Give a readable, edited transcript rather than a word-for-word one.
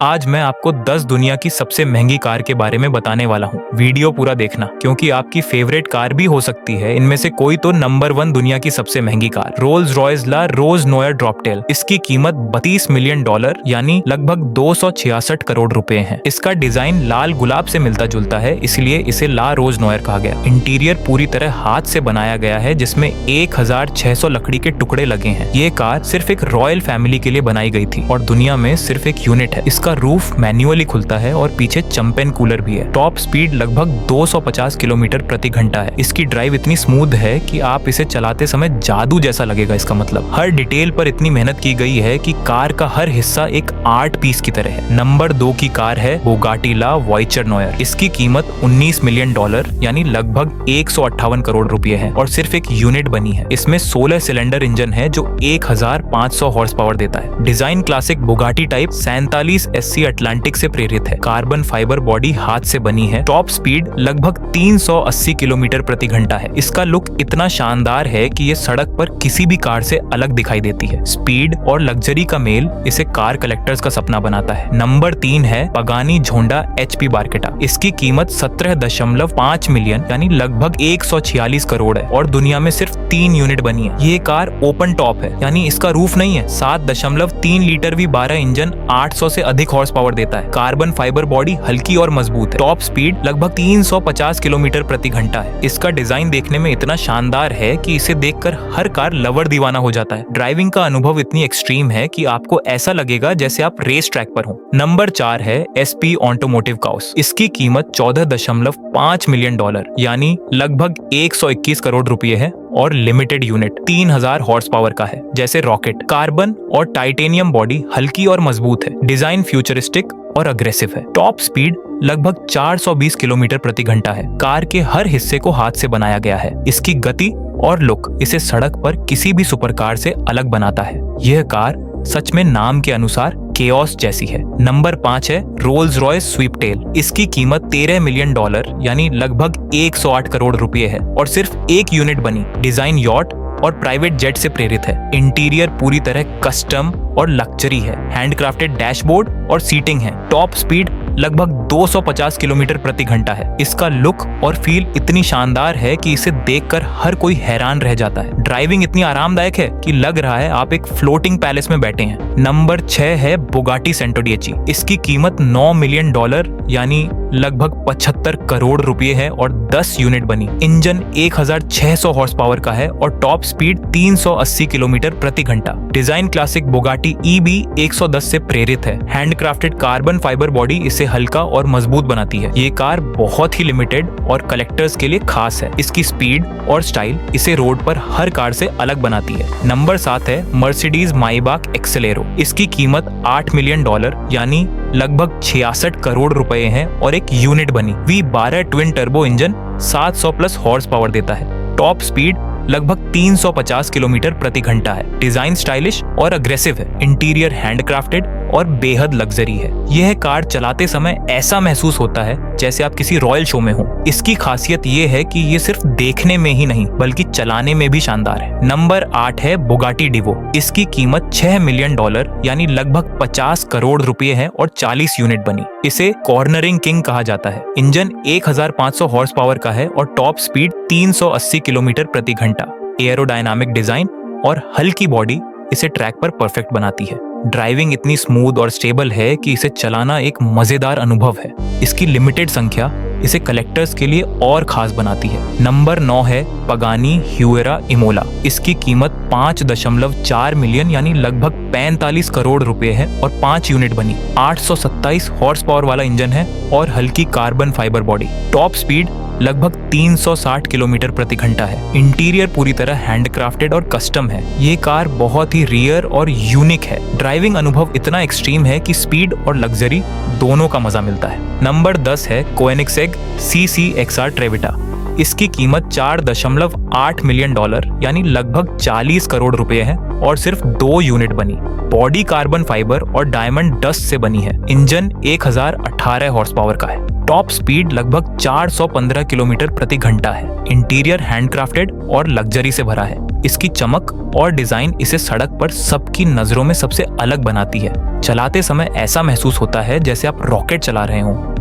आज मैं आपको 10 दुनिया की सबसे महंगी कार के बारे में बताने वाला हूँ। वीडियो पूरा देखना क्योंकि आपकी फेवरेट कार भी हो सकती है इनमें से कोई तो नंबर 1 दुनिया की सबसे महंगी कार रोल्स रॉयस ला रोज नोयर ड्रॉपटेल। इसकी कीमत $32 मिलियन यानी लगभग 266 करोड़ रुपए है। इसका डिजाइन लाल गुलाब से मिलता जुलता है, इसलिए इसे ला रोज नोयर कहा गया। इंटीरियर पूरी तरह हाथ से बनाया गया है जिसमें 1600 लकड़ी के टुकड़े लगे हैं। ये कार सिर्फ एक रॉयल फैमिली के लिए बनाई गई थी और दुनिया में सिर्फ एक यूनिट है। इसका रूफ मैन्युअली खुलता है और पीछे चंपेन कूलर भी है। टॉप स्पीड लगभग 250 किलोमीटर प्रति घंटा है। इसकी ड्राइव इतनी स्मूथ है कि आप इसे चलाते समय जादू जैसा लगेगा। इसका मतलब हर डिटेल पर इतनी मेहनत की गई है कि कार का हर हिस्सा एक आर्ट पीस की तरह है। नंबर 2 की कार है बुगाटी ला वॉयचर नोयर। इसकी कीमत $19 मिलियन यानी लगभग 158 करोड़ रुपए है और सिर्फ एक यूनिट बनी है। इसमें 16 सिलेंडर इंजन है जो 1500 हॉर्स पावर देता है। Design classic Bugatti type 47 SC Atlantic से प्रेरित है। कार्बन फाइबर बॉडी हाथ से बनी है। टॉप स्पीड लगभग 380 किलोमीटर प्रति घंटा है। इसका लुक इतना शानदार है कि ये सड़क पर किसी भी कार से अलग दिखाई देती है। स्पीड और लग्जरी का मेल इसे कार कलेक्टर्स का सपना बनाता है। नंबर 3 है पगानी झोंडा HP बार्केटा। इसकी कीमत 17.5 मिलियन यानी लगभग 146 करोड़ है और दुनिया में सिर्फ 3 यूनिट बनी है। ये कार ओपन टॉप है यानी इसका रूफ नहीं है। 7.3 लीटर V12 इंजन 800 से अधिक हॉर्स पावर देता है। कार्बन फाइबर बॉडी हल्की और मजबूत है। टॉप स्पीड लगभग 350 किलोमीटर प्रति घंटा है। इसका डिजाइन देखने में इतना शानदार है कि इसे देखकर हर कार लवर दीवाना हो जाता है। ड्राइविंग का अनुभव इतनी एक्सट्रीम है कि आपको ऐसा लगेगा जैसे आप रेस ट्रैक पर हो। नंबर 4 है SP ऑटोमोटिव काउस। इसकी कीमत $14.5 मिलियन यानी लगभग 121 करोड़ रुपए है और लिमिटेड यूनिट 3000 हॉर्स पावर का है। जैसे रॉकेट, कार्बन और टाइटेनियम बॉडी हल्की और मजबूत है। डिजाइन फ्यूचरिस्टिक और अग्रेसिव है। टॉप स्पीड लगभग 420 किलोमीटर प्रति घंटा है। कार के हर हिस्से को हाथ से बनाया गया है। इसकी गति और लुक इसे सड़क पर किसी भी सुपरकार से अलग बनाता है। यह कार सच में नाम के अनुसार केओस जैसी है। नंबर 5 है रोल्स रॉयस स्वीपटेल। इसकी कीमत $13 मिलियन यानी लगभग 108 करोड़ रुपए है और सिर्फ एक यूनिट बनी। डिजाइन यॉट और प्राइवेट जेट से प्रेरित है। इंटीरियर पूरी तरह कस्टम और लग्जरी है। हैंडक्राफ्टेड डैशबोर्ड और सीटिंग है। टॉप स्पीड लगभग 250 किलोमीटर प्रति घंटा है। इसका लुक और फील इतनी शानदार है कि इसे देखकर हर कोई हैरान रह जाता है। ड्राइविंग इतनी आरामदायक है कि लग रहा है आप एक फ्लोटिंग पैलेस में बैठे हैं। नंबर 6 है बुगाटी सेंटोडिएची। इसकी कीमत $9 मिलियन यानी लगभग 75 करोड़ रुपए है और 10 यूनिट बनी। इंजन 1600 हॉर्स पावर का है और टॉप स्पीड 380 किलोमीटर प्रति घंटा। डिजाइन क्लासिक बुगाटी EB 110 से प्रेरित है। हैंडक्राफ्टेड कार्बन फाइबर बॉडी इसे हल्का और मजबूत बनाती है। ये कार बहुत ही लिमिटेड और कलेक्टर्स के लिए खास है। इसकी स्पीड और स्टाइल इसे रोड पर हर कार से अलग बनाती है। नंबर 7 है मर्सिडीज माइबाक एक्सेलेरो। इसकी कीमत $8 मिलियन यानी लगभग 66 करोड़ रुपए है और एक यूनिट बनी। V12 twin turbo engine 700 plus horse power देता है। टॉप स्पीड लगभग 350 किलोमीटर प्रति घंटा है। डिजाइन स्टाइलिश और अग्रेसिव है। इंटीरियर हैंडक्राफ्टेड और बेहद लग्जरी है। यह कार चलाते समय ऐसा महसूस होता है जैसे आप किसी रॉयल शो में हो। इसकी खासियत ये है कि ये सिर्फ देखने में ही नहीं बल्कि चलाने में भी शानदार है। नंबर 8 है बुगाटी डिवो। इसकी कीमत $6 मिलियन यानी लगभग 50 करोड़ रुपए है और 40 यूनिट बनी। इसे कॉर्नरिंग किंग कहा जाता है। इंजन 1500 हॉर्स पावर का है और टॉप स्पीड 380 किलोमीटर प्रति घंटा। एयरोडायनामिक डिजाइन और हल्की बॉडी इसे ट्रैक पर परफेक्ट बनाती है। ड्राइविंग इतनी स्मूथ और स्टेबल है कि इसे चलाना एक मजेदार अनुभव है। इसकी लिमिटेड संख्या इसे कलेक्टर्स के लिए और खास बनाती है। नंबर 9 है पगानी ह्यूएरा इमोला। इसकी कीमत 5.4 मिलियन यानी लगभग 45 करोड़ रुपए है और 5 यूनिट बनी। 827 हॉर्स पावर वाला इंजन है और हल्की carbon fibre body. Top speed लगभग 360 किलोमीटर प्रति घंटा है। इंटीरियर पूरी तरह हैंडक्राफ्टेड और कस्टम है। ये कार बहुत ही रियर और यूनिक है। ड्राइविंग अनुभव इतना एक्सट्रीम है कि स्पीड और लग्जरी दोनों का मजा मिलता है। नंबर 10 है कोएनिग्सेग CC-XR ट्रेविटा। इसकी कीमत $4.8 मिलियन यानी लगभग 40 करोड़ रुपए है और सिर्फ 2 यूनिट बनी। बॉडी कार्बन फाइबर और डायमंड डस्ट से बनी है। इंजन 1018 हॉर्स पावर का है। टॉप स्पीड लगभग 415 किलोमीटर प्रति घंटा है। इंटीरियर हैंडक्राफ्टेड और लग्जरी से भरा है। इसकी चमक और डिजाइन इसे सड़क पर सबकी नजरों में सबसे अलग बनाती है। चलाते समय ऐसा महसूस होता है जैसे आप रॉकेट चला रहे हों।